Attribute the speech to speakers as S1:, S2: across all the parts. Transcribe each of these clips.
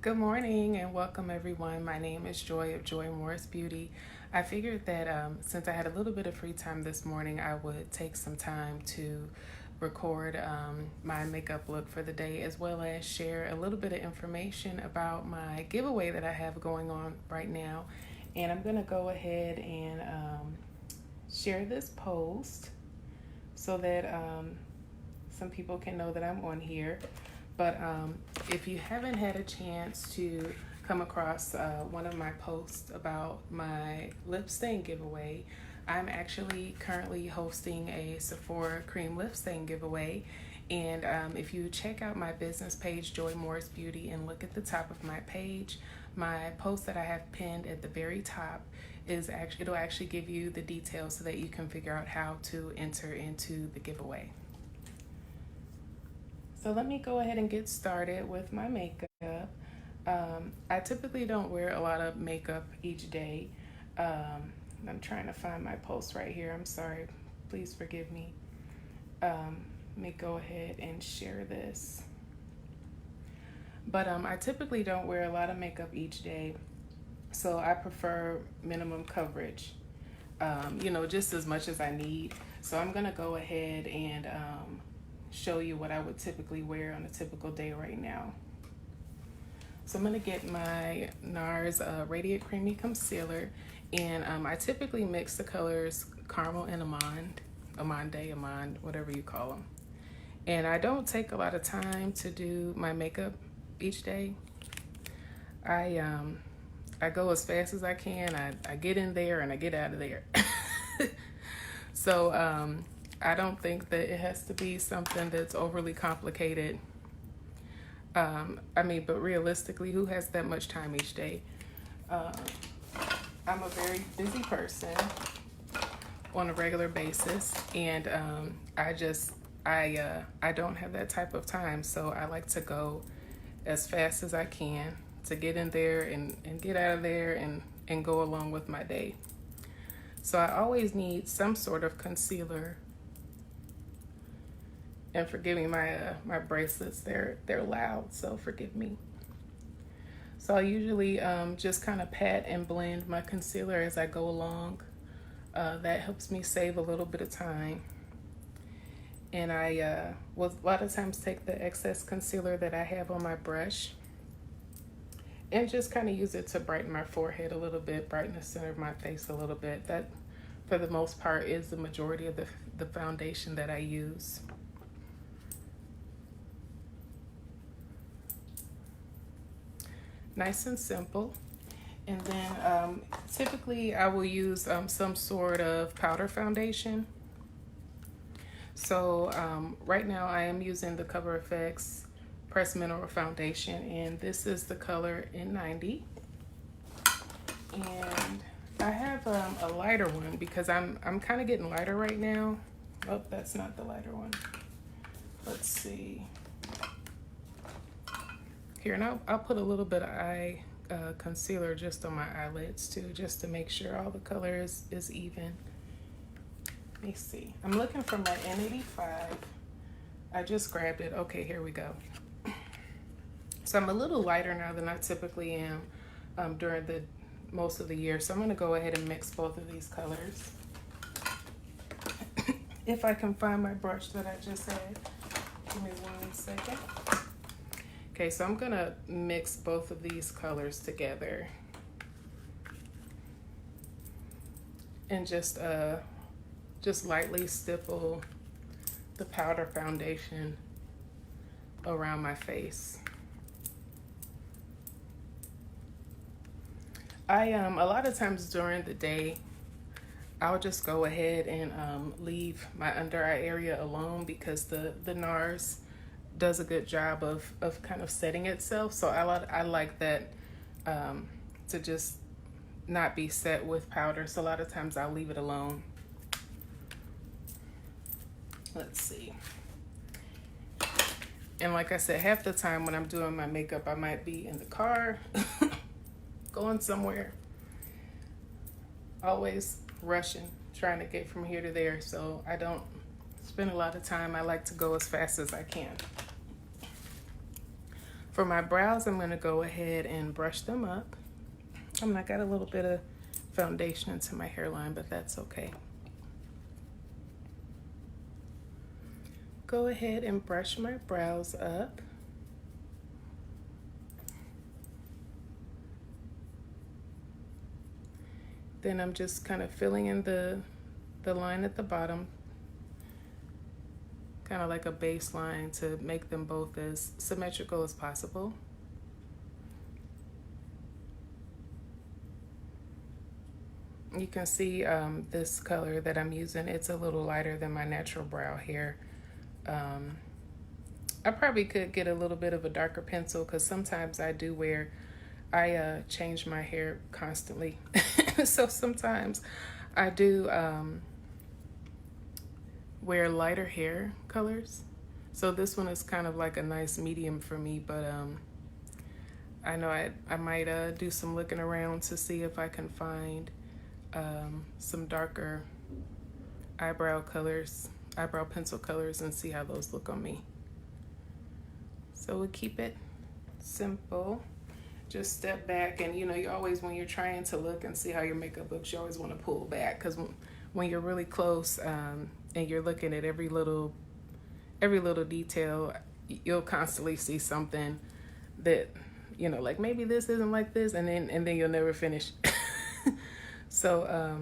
S1: Good morning and welcome everyone. My name is Joy of Joy Morris Beauty. I figured that since I had a little bit of free time this morning, I would take some time to record my makeup look for the day, as well as share a little bit of information about my giveaway that I have going on right now. And I'm going to go ahead and share this post so that some people can know that I'm on here. But if you haven't had a chance to come across one of my posts about my lip stain giveaway, I'm actually currently hosting a Sephora cream lip stain giveaway. And if you check out my business page, Joy Morris Beauty, and look at the top of my page, my post that I have pinned at the very top it'll actually give you the details so that you can figure out how to enter into the giveaway. So let me go ahead and get started with my makeup. I typically don't wear a lot of makeup each day. I'm trying to find my post right here. I'm sorry. Please forgive me. Let me go ahead and share this. But I typically don't wear a lot of makeup each day. So I prefer minimum coverage, just as much as I need. So I'm going to go ahead and show you what I would typically wear on a typical day right now. So I'm going to get my NARS Radiant Creamy Concealer, and I typically mix the colors Caramel and Amande, whatever you call them. And I don't take a lot of time to do my makeup each day. I go as fast as I can. I get in there and I get out of there. So I don't think that it has to be something that's overly complicated. But realistically, who has that much time each day? I'm a very busy person on a regular basis, and I don't have that type of time. So I like to go as fast as I can to get in there and get out of there and go along with my day. So I always need some sort of concealer. And forgive me, my bracelets, they're loud, so forgive me. So I usually just kind of pat and blend my concealer as I go along. That helps me save a little bit of time. And I will a lot of times take the excess concealer that I have on my brush and just kind of use it to brighten my forehead a little bit, brighten the center of my face a little bit. That, for the most part, is the majority of the foundation that I use. Nice and simple. And then typically I will use some sort of powder foundation. So right now I am using the Cover FX Pressed Mineral Foundation, and this is the color N90. And I have a lighter one because I'm kind of getting lighter right now. Oh, that's not the lighter one. Let's see. Here, and I'll put a little bit of concealer just on my eyelids too, just to make sure all the color is even. Let me see. I'm looking for my N85. I just grabbed it. Okay, here we go. So I'm a little lighter now than I typically am during the most of the year. So I'm going to go ahead and mix both of these colors. If I can find my brush that I just had. Give me 1 second. Okay, so I'm gonna mix both of these colors together and just lightly stipple the powder foundation around my face. A lot of times during the day, I'll just go ahead and leave my under eye area alone because the NARS does a good job of kind of setting itself. So I like that to just not be set with powder. So a lot of times I'll leave it alone. Let's see. And like I said, half the time when I'm doing my makeup, I might be in the car, going somewhere, always rushing, trying to get from here to there. So I don't spend a lot of time. I like to go as fast as I can. For my brows, I'm going to go ahead and brush them up. I got a little bit of foundation into my hairline, but that's okay. Go ahead and brush my brows up. Then I'm just kind of filling in the line at the bottom, kind of like a baseline to make them both as symmetrical as possible. You can see this color that I'm using, it's a little lighter than my natural brow hair. I probably could get a little bit of a darker pencil because sometimes I change my hair constantly. So sometimes I do wear lighter hair colors. So this one is kind of like a nice medium for me, but I know I might do some looking around to see if I can find some darker eyebrow pencil colors and see how those look on me. So we'll keep it simple. Just step back, and you always, when you're trying to look and see how your makeup looks, you always want to pull back, because when you're really close and you're looking at every little detail, you'll constantly see something that like maybe this isn't like this, and then you'll never finish. So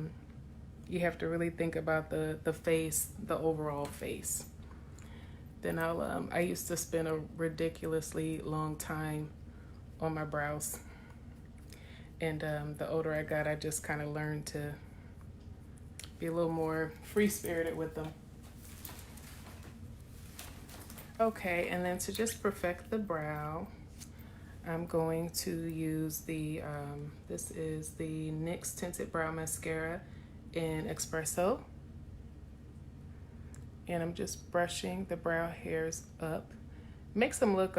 S1: you have to really think about the face, the overall face. Then I used to spend a ridiculously long time on my brows, and the older I got, I just kind of learned to be a little more free-spirited with them. Okay, and then to just perfect the brow, I'm going to use this is the NYX Tinted Brow Mascara in Espresso. And I'm just brushing the brow hairs up. Makes them look,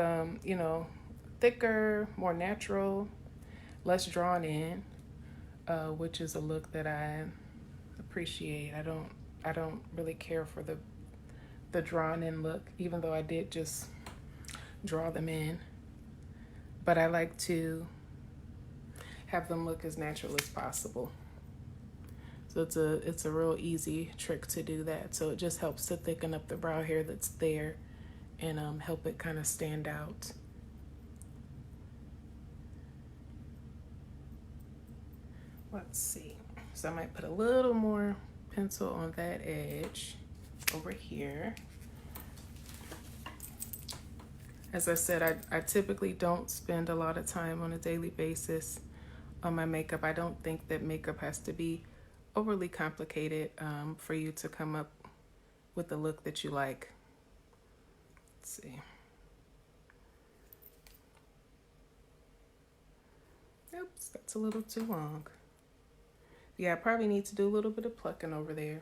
S1: thicker, more natural, less drawn in, which is a look that I appreciate. I don't really care for the drawn in look, even though I did just draw them in. But I like to have them look as natural as possible. So it's a real easy trick to do that. So it just helps to thicken up the brow hair that's there and help it kind of stand out. Let's see. So I might put a little more pencil on that edge over here. As I said, I typically don't spend a lot of time on a daily basis on my makeup. I don't think that makeup has to be overly complicated for you to come up with the look that you like. Let's see. Oops, that's a little too long. Yeah, I probably need to do a little bit of plucking over there.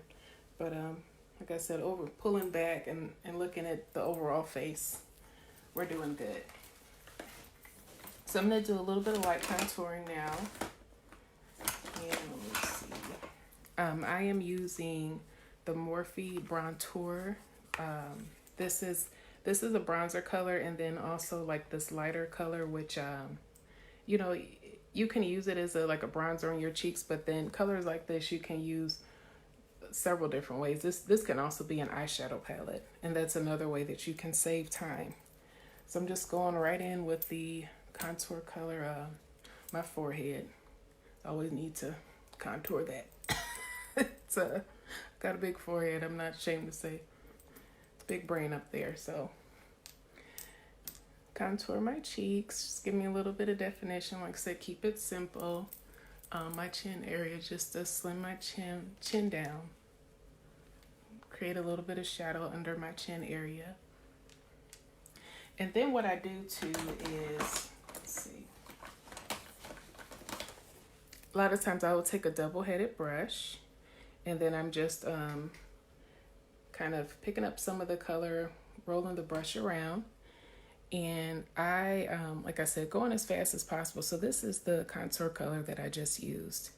S1: But like I said, pulling back and looking at the overall face, we're doing good. So I'm going to do a little bit of light contouring now. And let me see. I am using the Morphe Bronzer. This is a bronzer color, and then also like this lighter color, which you can use it as a bronzer on your cheeks, but then colors like this you can use several different ways. This can also be an eyeshadow palette, and that's another way that you can save time. So I'm just going right in with the contour color, my forehead. I always need to contour that. It's got a big forehead, I'm not ashamed to say. It's a big brain up there, so contour my cheeks, just give me a little bit of definition. Like I said, keep it simple. My chin area, just to slim my chin down. Create a little bit of shadow under my chin area. And then what I do too is, let's see. A lot of times I will take a double-headed brush, and then I'm just kind of picking up some of the color, rolling the brush around. And I, like I said, going as fast as possible. So this is the contour color that I just used.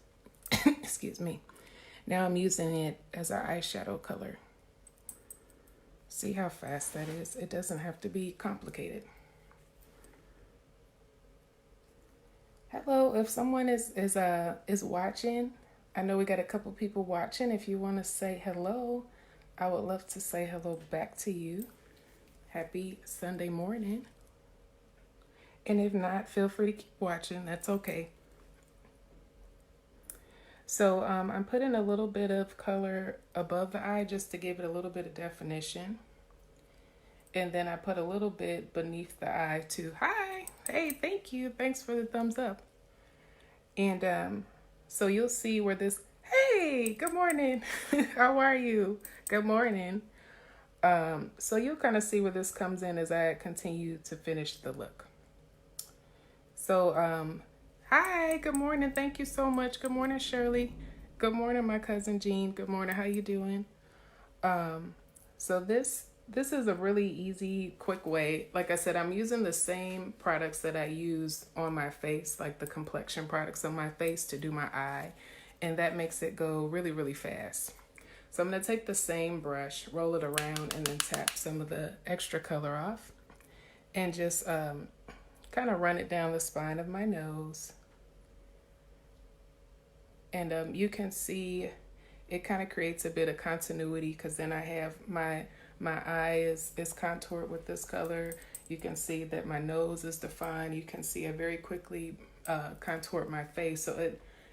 S1: Excuse me. Now I'm using it as an eyeshadow color. See how fast that is? It doesn't have to be complicated. if someone is watching, I know we got a couple people watching. If you want to say hello, I would love to say hello back to you. Happy Sunday morning. And if not, feel free to keep watching. That's okay. So I'm putting a little bit of color above the eye just to give it a little bit of definition. And then I put a little bit beneath the eye too. Hi. Hey, thank you. Thanks for the thumbs up. And so you'll see where this, hey, good morning. How are you? Good morning. So you'll kind of see where this comes in as I continue to finish the look. So, hi, good morning. Thank you so much. Good morning, Shirley. Good morning, my cousin Jean. Good morning. How you doing? So this is a really easy, quick way. Like I said, I'm using the same products that I use on my face, like the complexion products on my face to do my eye. And that makes it go really, really fast. So I'm going to take the same brush, roll it around, and then tap some of the extra color off. And just kind of run it down the spine of my nose. And you can see it kind of creates a bit of continuity because then I have my eye is contoured with this color. You can see that my nose is defined. You can see I very quickly contoured my face. So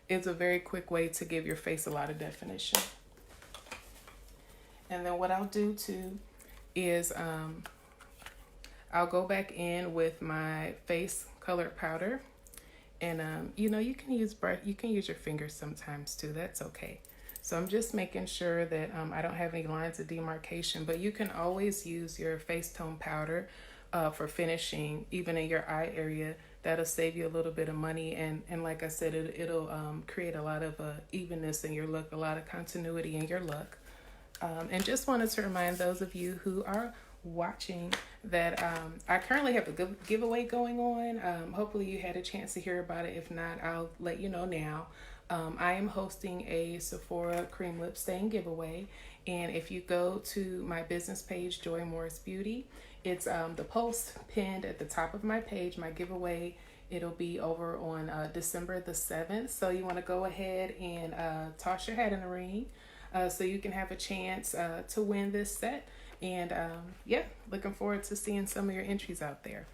S1: it's a very quick way to give your face a lot of definition. And then what I'll do too is I'll go back in with my face colored powder. And you know, you can use your fingers sometimes too. That's okay. So I'm just making sure that I don't have any lines of demarcation, but you can always use your face tone powder for finishing, even in your eye area. That'll save you a little bit of money. And like I said, it'll create a lot of evenness in your look, a lot of continuity in your look. And just wanted to remind those of you who are watching that I currently have a good giveaway going on. Hopefully you had a chance to hear about it. If not, I'll let you know now. I am hosting a Sephora cream lip stain giveaway, and if you go to my business page, Joy Morris Beauty, it's the post pinned at the top of my page, my giveaway. It'll be over on December the 7th, so you want to go ahead and toss your hat in the ring so you can have a chance to win this set. And yeah, looking forward to seeing some of your entries out there.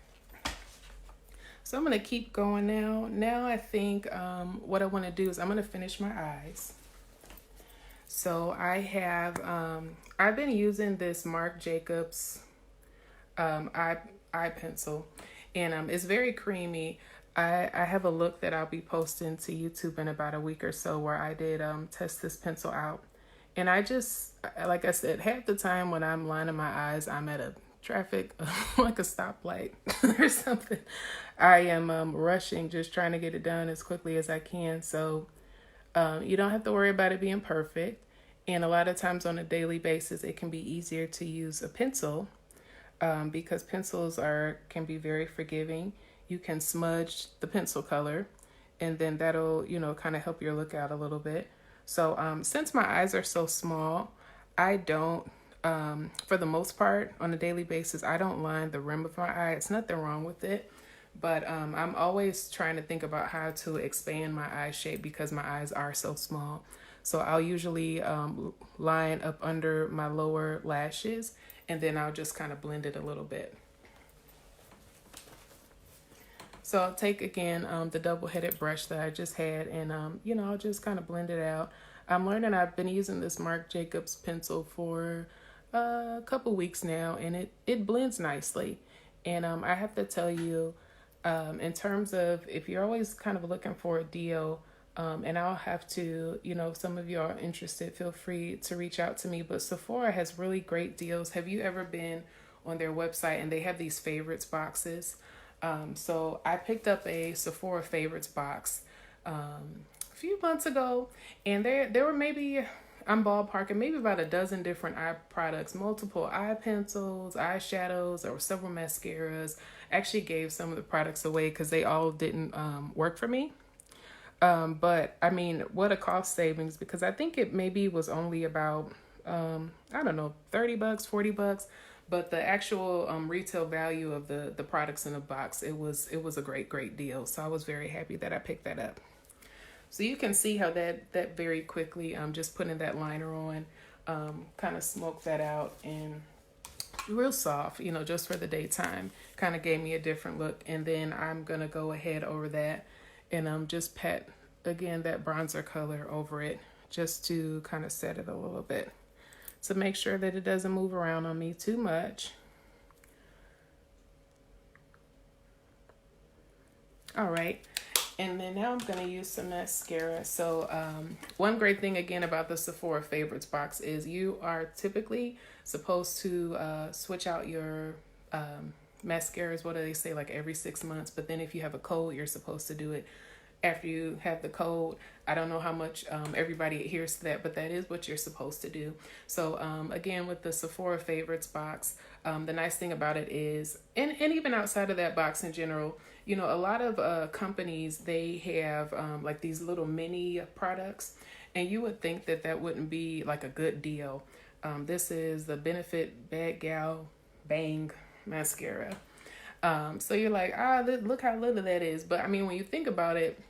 S1: So I'm going to keep going now. Now I think what I want to do is I'm going to finish my eyes. So I have, I've been using this Marc Jacobs Eyepencil, and it's very creamy. I have a look that I'll be posting to YouTube in about a week or so where I did test this pencil out. And I just, like I said, half the time when I'm lining my eyes, I'm at a traffic, like a stoplight or something. I am rushing, just trying to get it done as quickly as I can. So you don't have to worry about it being perfect. And a lot of times on a daily basis, it can be easier to use a pencil because pencils can be very forgiving. You can smudge the pencil color, and then that'll, kind of help your look out a little bit. So since my eyes are so small, I don't, for the most part, on a daily basis, I don't line the rim of my eye. It's nothing wrong with it. But I'm always trying to think about how to expand my eye shape because my eyes are so small. So I'll usually line up under my lower lashes, and then I'll just kind of blend it a little bit. So I'll take, again, the double-headed brush that I just had, and, I'll just kind of blend it out. I'm learning I've been using this Marc Jacobs pencil for a couple weeks now, and it blends nicely. And I have to tell you, in terms of if you're always kind of looking for a deal, and I'll have to, if some of you are interested, feel free to reach out to me. But Sephora has really great deals. Have you ever been on their website and they have these favorites boxes? So I picked up a Sephora Favorites Box a few months ago, and there were maybe, I'm ballparking, maybe about a dozen different eye products, multiple eye pencils, eyeshadows, there were several mascaras. I actually gave some of the products away because they all didn't work for me. But I mean, what a cost savings, because I think it maybe was only about, I don't know, $30, $40. But the actual retail value of the products in the box, it was a great deal. So I was very happy that I picked that up. So you can see how that very quickly, just putting that liner on, kind of smoked that out, and real soft, just for the daytime, kind of gave me a different look. And then I'm going to go ahead over that and just pat, again, that bronzer color over it, just to kind of set it a little bit, to make sure that it doesn't move around on me too much. All right. And then now I'm going to use some mascara. So one great thing, again, about the Sephora Favorites box is you are typically supposed to switch out your mascaras. What do they say? Like every 6 months. But then if you have a cold, you're supposed to do it after you have the cold. I don't know how much everybody adheres to that, but that is what you're supposed to do. So again, with the Sephora Favorites box, the nice thing about it is, and even outside of that box in general, a lot of companies, they have like these little mini products, and you would think that wouldn't be like a good deal. This is the Benefit Bad Gal Bang mascara. So you're like, look how little that is. But I mean, when you think about it,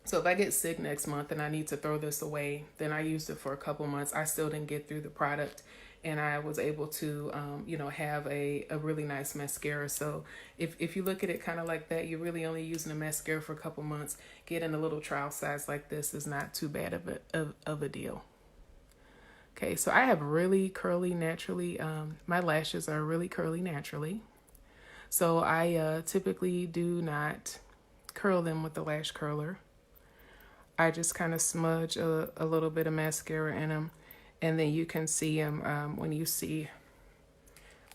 S1: so if I get sick next month and I need to throw this away, then I used it for a couple months. I still didn't get through the product, and I was able to, have a really nice mascara. So if you look at it kind of like that, you're really only using a mascara for a couple months. Getting a little trial size like this is not too bad of a deal. Okay, so I have really curly naturally. My lashes are really curly naturally. So I typically do not curl them with the lash curler. I just kind of smudge a little bit of mascara in them. And then you can see them when you see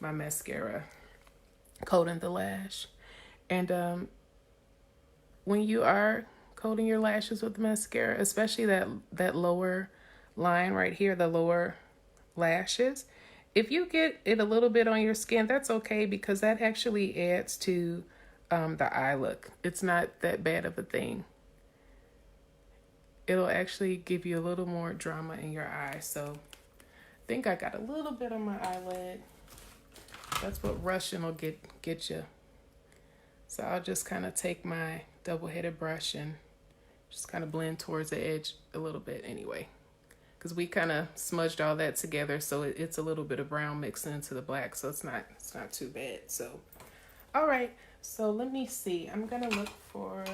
S1: my mascara coating the lash. And when you are coating your lashes with the mascara, especially that lower line right here, the lower lashes, if you get it a little bit on your skin, that's okay, because that actually adds to the eye look. It's not that bad of a thing. It'll actually give you a little more drama in your eye. So I think I got a little bit on my eyelid. That's what rushing will get you. So I'll just kind of take my double-headed brush and just kind of blend towards the edge a little bit anyway, because we kind of smudged all that together, so it's a little bit of brown mixed into the black, so it's not too bad. So all right, so let me see. I'm gonna look for,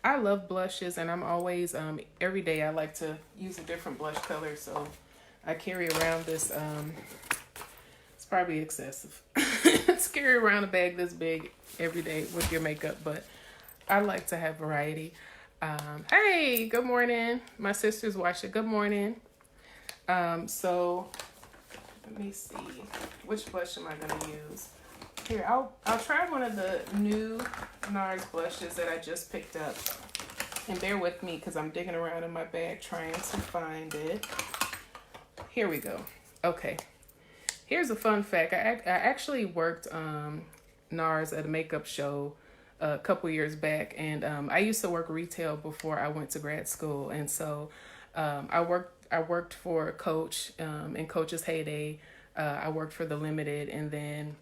S1: I love blushes, and I'm always every day I like to use a different blush color. So I carry around this it's probably excessive to carry around a bag this big every day with your makeup, but I like to have variety. Hey, good morning. My sister's watching. Good morning. So let me see, which blush am I going to use? Here, I'll try one of the new NARS blushes that I just picked up. And bear with me, because I'm digging around in my bag trying to find it. Here we go. Okay. Here's a fun fact. I actually worked NARS at a makeup show a couple years back, and I used to work retail before I went to grad school, and so I worked for Coach in Coach's heyday. I worked for the Limited, and then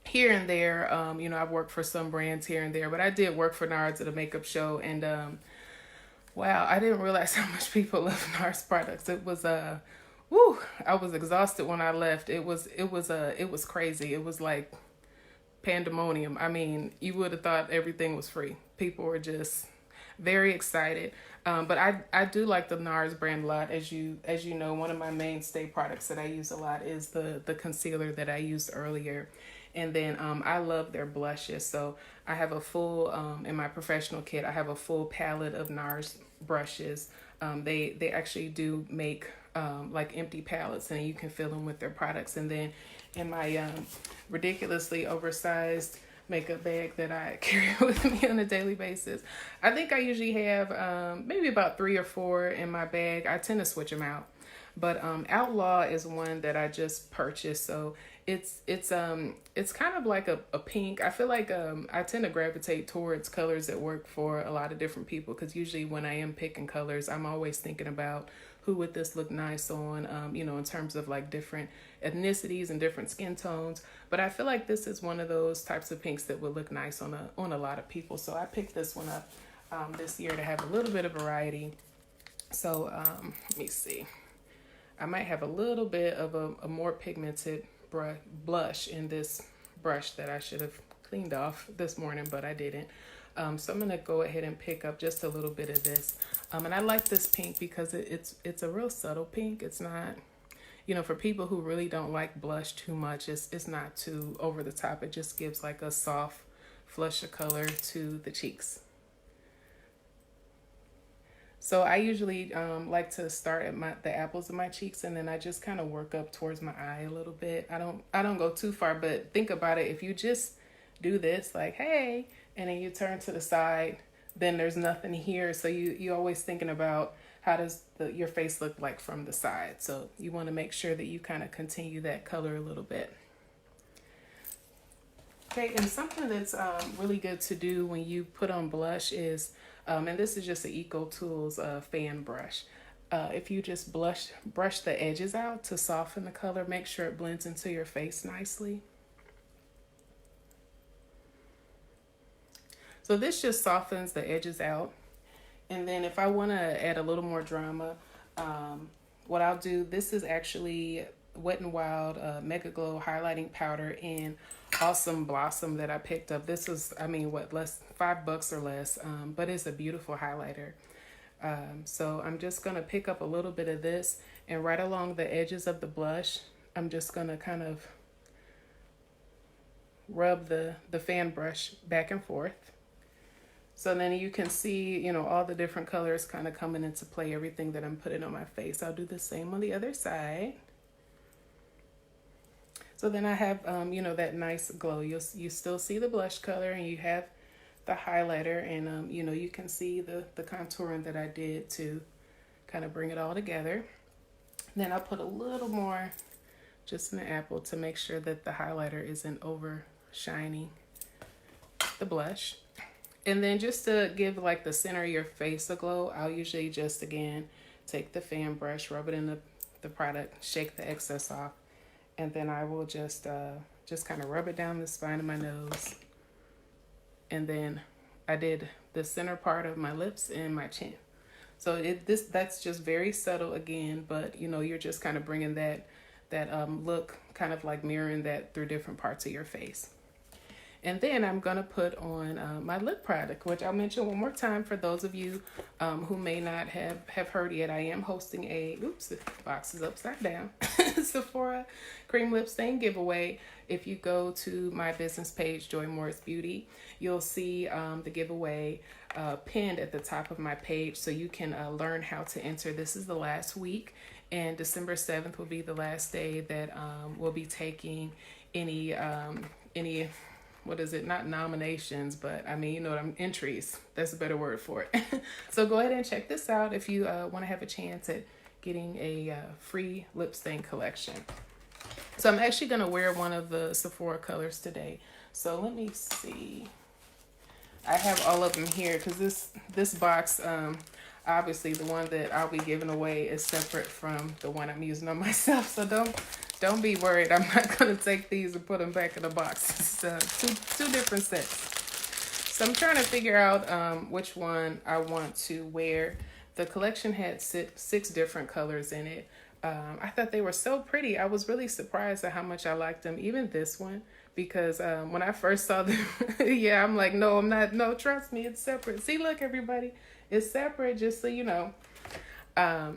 S1: here and there, I've worked for some brands here and there, but I did work for NARS at a makeup show, and wow, I didn't realize how much people love NARS products. It was I was exhausted when I left. It was crazy. It was like pandemonium. I mean, you would have thought everything was free. People were just very excited. But I do like the NARS brand a lot. As you know, one of my mainstay products that I use a lot is the concealer that I used earlier. And then I love their blushes. So I have a full, in my professional kit, I have a full palette of NARS brushes. They actually do make like empty palettes, and you can fill them with their products. And then in my ridiculously oversized makeup bag that I carry with me on a daily basis, I think I usually have maybe about 3 or 4 in my bag. I tend to switch them out. But Outlaw is one that I just purchased. So It's kind of like a pink. I feel like I tend to gravitate towards colors that work for a lot of different people, because usually when I am picking colors, I'm always thinking about who would this look nice on, in terms of like different ethnicities and different skin tones. But I feel like this is one of those types of pinks that would look nice on a lot of people. So I picked this one up this year to have a little bit of variety. So let me see. I might have a little bit of a more pigmented blush in this brush that I should have cleaned off this morning, but I didn't. So I'm going to go ahead and pick up just a little bit of this. And I like this pink because it's a real subtle pink. It's not, for people who really don't like blush too much, it's not too over the top. It just gives like a soft flush of color to the cheeks. So I usually like to start at the apples of my cheeks, and then I just kind of work up towards my eye a little bit. I don't go too far, but think about it. If you just do this, like, hey, and then you turn to the side, then there's nothing here. So you always thinking about how does your face look like from the side. So you want to make sure that you kind of continue that color a little bit. Okay, and something that's really good to do when you put on blush is, and this is just the Eco Tools fan brush. If you just brush the edges out to soften the color, make sure it blends into your face nicely. So this just softens the edges out. And then if I want to add a little more drama, what I'll do, this is actually Wet n Wild Mega Glow Highlighting Powder in Awesome Blossom that I picked up. This was, $5 or less, but it's a beautiful highlighter. So I'm just going to pick up a little bit of this, and right along the edges of the blush, I'm just going to kind of rub the fan brush back and forth. So then you can see, all the different colors kind of coming into play, everything that I'm putting on my face. I'll do the same on the other side. So then I have, that nice glow. You still see the blush color, and you have the highlighter, and, you can see the contouring that I did to kind of bring it all together. Then I'll put a little more just in the apple to make sure that the highlighter isn't overshining the blush. And then just to give like the center of your face a glow, I'll usually just, again, take the fan brush, rub it in the product, shake the excess off. And then I will just kind of rub it down the spine of my nose. And then I did the center part of my lips and my chin. So that's just very subtle again, but you're just kind of bringing that look, kind of like mirroring that through different parts of your face. And then I'm going to put on my lip product, which I'll mention one more time for those of you who may not have heard yet. I am hosting the box is upside down, Sephora Cream Lip Stain giveaway. If you go to my business page, Joy Morris Beauty, you'll see the giveaway pinned at the top of my page, so you can learn how to enter. This is the last week, and December 7th will be the last day that we'll be taking any what is it? Not nominations, but entries. That's a better word for it. So go ahead and check this out if you want to have a chance at getting a free lip stain collection. So I'm actually going to wear one of the Sephora colors today. So let me see. I have all of them here because this box, obviously the one that I'll be giving away is separate from the one I'm using on myself. So don't be worried. I'm not going to take these and put them back in the box. It's two different sets. So I'm trying to figure out which one I want to wear. The collection had six different colors in it. I thought they were so pretty. I was really surprised at how much I liked them. Even this one, because when I first saw them, yeah, I'm like, no, I'm not. No, trust me, it's separate. See, look, everybody, it's separate, just so you know.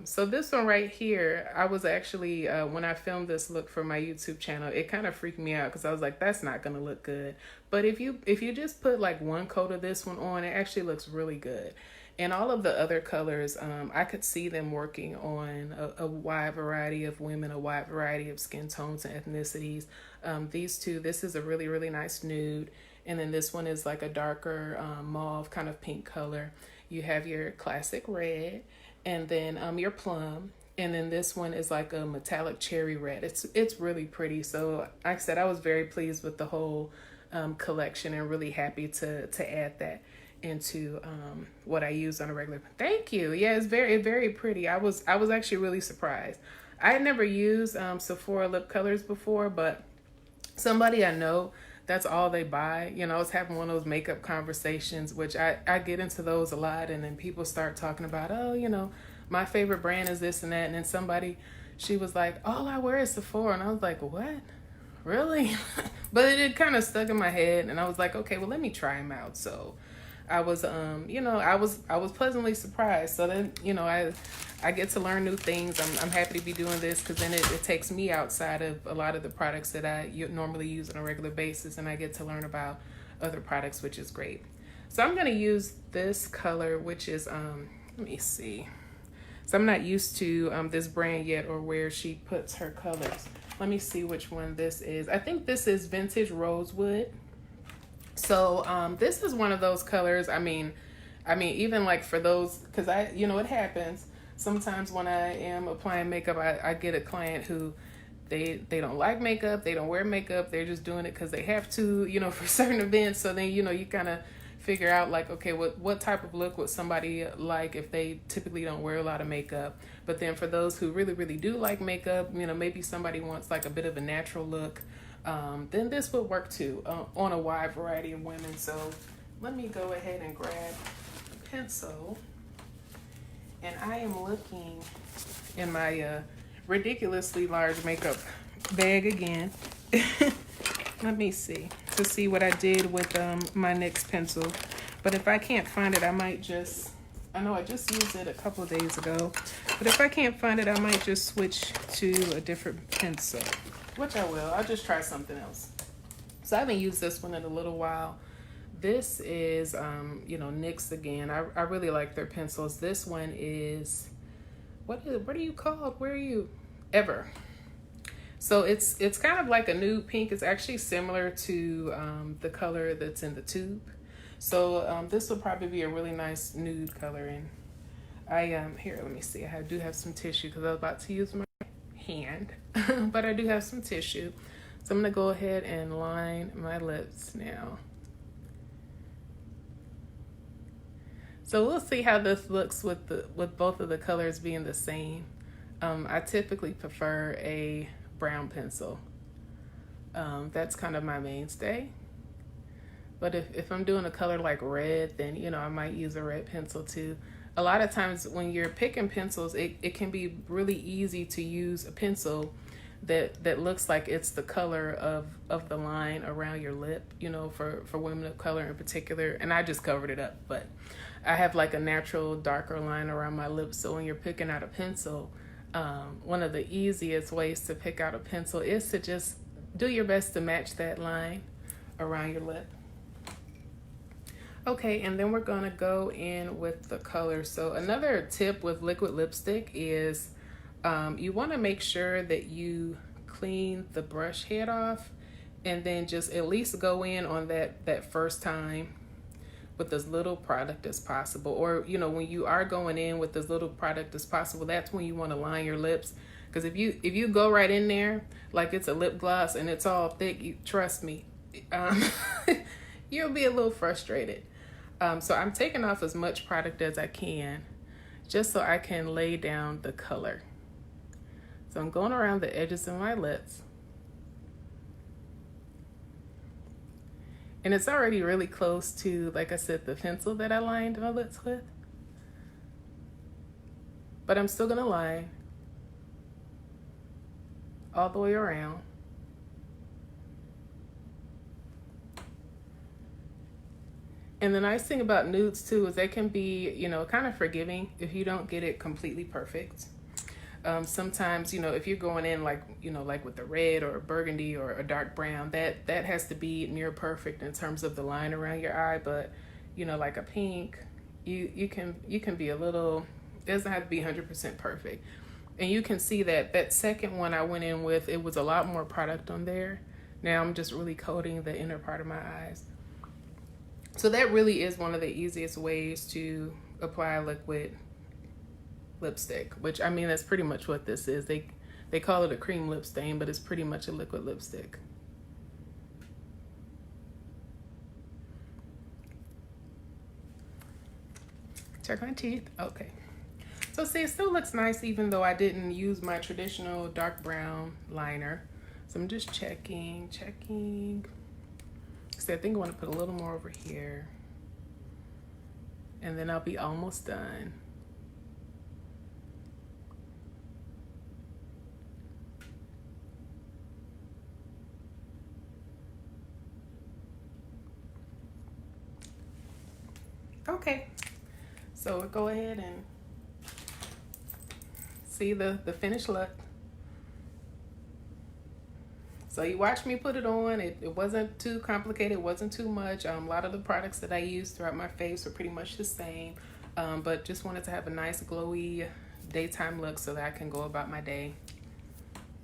S1: So this one right here, I was actually, when I filmed this look for my YouTube channel, it kind of freaked me out because I was like, that's not going to look good. But if you just put like one coat of this one on, it actually looks really good. And all of the other colors, I could see them working on a wide variety of women, a wide variety of skin tones and ethnicities. These two, this is a really, really nice nude. And then this one is like a darker mauve kind of pink color. You have your classic red, and then your plum, And then this one is like a metallic cherry red. It's really pretty. So like I said, I was very pleased with the whole collection and really happy to add that into what I use on a regular. Thank you. Yeah, it's very pretty. I was actually really surprised. I had never used Sephora lip colors before, but somebody I know, that's all they buy. You know, I was having one of those makeup conversations, which I get into those a lot, and then people start talking about, oh, you know, my favorite brand is this and that, and then she was like, all I wear is Sephora, and I was like, what? Really? But it kind of stuck in my head, and I was like, okay, well, let me try them out. So I was, you know, I was pleasantly surprised. So then, you know, I get to learn new things. I'm happy to be doing this because then it takes me outside of a lot of the products that I normally use on a regular basis, and I get to learn about other products, which is great. So I'm going to use this color, which is, let me see. So I'm not used to this brand yet or where she puts her colors. Let me see which one this is. I think this is Vintage Rosewood. So this is one of those colors. I mean, even like for those, because you know, it happens sometimes when I am applying makeup, I get a client who they don't like makeup, they don't wear makeup, they're just doing it because they have to, you know, for certain events. So then, you know, you kind of figure out like, okay, what type of look would somebody like if they typically don't wear a lot of makeup. But then for those who really do like makeup, you know, maybe somebody wants like a bit of a natural look, then this would work too on a wide variety of women. So let me go ahead and grab a pencil, and I am looking in my ridiculously large makeup bag again. Let me see to see what I did with my NYX pencil. But if I can't find it, I might just, I know I just used it a couple of days ago, but if I can't find it, I might just switch to a different pencil, which I will. I'll just try something else. So I haven't used this one in a little while. This is, you know, NYX again. I really like their pencils. This one is, what are you called? Where are you? Ever. So it's kind of like a nude pink. It's actually similar to the color that's in the tube. So this will probably be a really nice nude color. And here, let me see. I do have some tissue because I was about to use my hand, but I do have some tissue. So I'm gonna go ahead and line my lips now. So we'll see how this looks with both of the colors being the same. I typically prefer a brown pencil. That's kind of my mainstay. But if I'm doing a color like red, then, you know, I might use a red pencil too. A lot of times when you're picking pencils, it can be really easy to use a pencil that looks like it's the color of the line around your lip, you know, for women of color in particular. And I just covered it up, but I have like a natural darker line around my lips. So when you're picking out a pencil, one of the easiest ways to pick out a pencil is to just do your best to match that line around your lip. Okay, and then we're gonna go in with the color. So another tip with liquid lipstick is you wanna make sure that you clean the brush head off and then just at least go in on that first time with as little product as possible. Or, you know, when you are going in with as little product as possible, that's when you want to line your lips. Because if you go right in there like it's a lip gloss and it's all thick, trust me, you'll be a little frustrated. So I'm taking off as much product as I can just so I can lay down the color. So I'm going around the edges of my lips. And it's already really close to, like I said, the pencil that I lined my lips with. But I'm still gonna line all the way around. And the nice thing about nudes too is they can be, you know, kind of forgiving if you don't get it completely perfect. Sometimes, you know, if you're going in like, you know, like with the red or a burgundy or a dark brown, that has to be near perfect in terms of the line around your eye. But, you know, like a pink, you can be a little, it doesn't have to be 100% perfect. And you can see that second one I went in with, it was a lot more product on there. Now I'm just really coating the inner part of my eyes. So that really is one of the easiest ways to apply liquid lipstick, which I mean, that's pretty much what this is. They call it a cream lip stain, but it's pretty much a liquid lipstick. Check my teeth. Okay. So see, it still looks nice even though I didn't use my traditional dark brown liner. So I'm just checking. So I think I want to put a little more over here. And then I'll be almost done. Okay, so we'll go ahead and see the finished look. So you watched me put it on. It wasn't too complicated. It wasn't too much. A lot of the products that I used throughout my face were pretty much the same. But just wanted to have a nice glowy daytime look so that I can go about my day.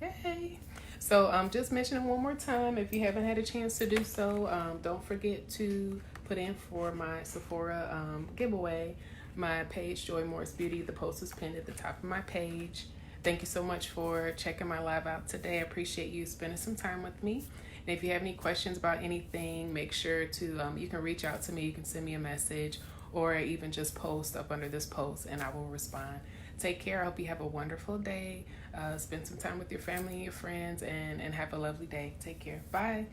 S1: Yay! So just mention it one more time. If you haven't had a chance to do so, don't forget to put in for my Sephora giveaway. My page, Joy Morris Beauty. The post is pinned at the top of my page. Thank you so much for checking my live out today. I appreciate you spending some time with me. And if you have any questions about anything, make sure to, you can reach out to me. You can send me a message or even just post up under this post and I will respond. Take care. I hope you have a wonderful day. Spend some time with your family and your friends and have a lovely day. Take care. Bye.